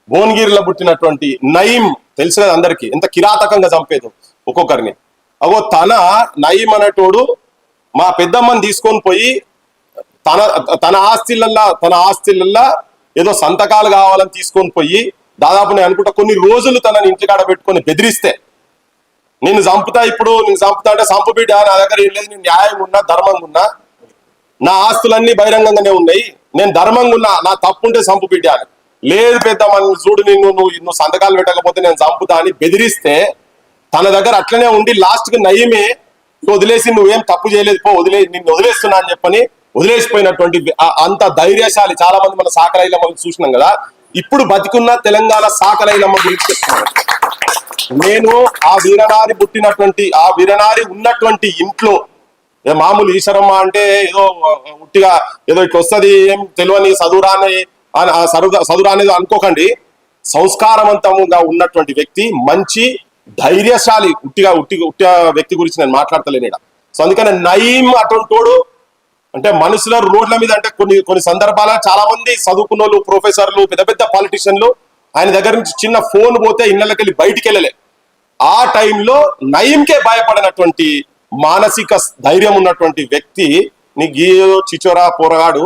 భువనగిరిలో పుట్టినటువంటి నయీం తెలుసు కదా అందరికి, ఎంత కిరాతకంగా చంపేది ఒక్కొక్కరిని. అగో నయీం అనేటోడు మా పెద్దమ్మని తీసుకొని పోయి తన తన ఆస్తిలల్లా ఏదో సంతకాలు కావాలని తీసుకొని పోయి దాదాపు నేను అనుకుంటా కొన్ని రోజులు తనని ఇంటికాడ పెట్టుకొని బెదిరిస్తే, నేను చంపుతా అంటే సంపు బిడ్డ, నా దగ్గర ఏం లేదు, నేను న్యాయంగా ఉన్నా ధర్మంగా ఉన్నా, నా ఆస్తులన్నీ బహిరంగంగానే ఉన్నాయి, నేను ధర్మంగా ఉన్నా, నా తప్పుంటే సంపు బిడ్డ అని. లేదు పెద్ద మన చూడు, నువ్వు సంతకాలు పెట్టకపోతే నేను చంపుతా అని బెదిరిస్తే తన దగ్గర అట్లనే ఉండి లాస్ట్ కి నయీమే వదిలేసి నువ్వేం తప్పు చేయలేదు పో, నిన్ను వదిలేస్తున్నా అని చెప్పని వదిలేసిపోయినటువంటి అంత ధైర్యశాలి. చాలా మంది మన సాకలైలమ్మ చూసినాం కదా. ఇప్పుడు బతికున్న తెలంగాణ సాకలైలమ్మ గురించి చెప్తున్నాను నేను. ఆ వీరనారి ఉన్నటువంటి ఇంట్లో మామూలు ఈశ్వరమ్మ అంటే ఏదో ఉట్టిగా ఏదో ఇట్లా వస్తుంది, ఏం తెలియని చదువురా అనేది అనుకోకండి. సంస్కారవంతంగా ఉన్నటువంటి వ్యక్తి, మంచి ధైర్యశాలి, ఉట్టిగా వ్యక్తి గురించి నేను మాట్లాడతలేను. సో అందుకని నయీం అటువంటోడు అంటే మనుషుల రోడ్ల మీద అంటే కొన్ని సందర్భాల చాలా మంది చదువుకున్న వాళ్ళు, ప్రొఫెసర్లు, పెద్ద పెద్ద పాలిటిషియన్లు ఆయన దగ్గర నుంచి చిన్న ఫోన్ పోతే ఇళ్ళకి వెళ్ళి బయటికి వెళ్ళలే. ఆ టైంలో నయీంకే భయపడినటువంటి మానసిక ధైర్యం ఉన్నటువంటి వ్యక్తి నీకు చిచోరా పోరగాడు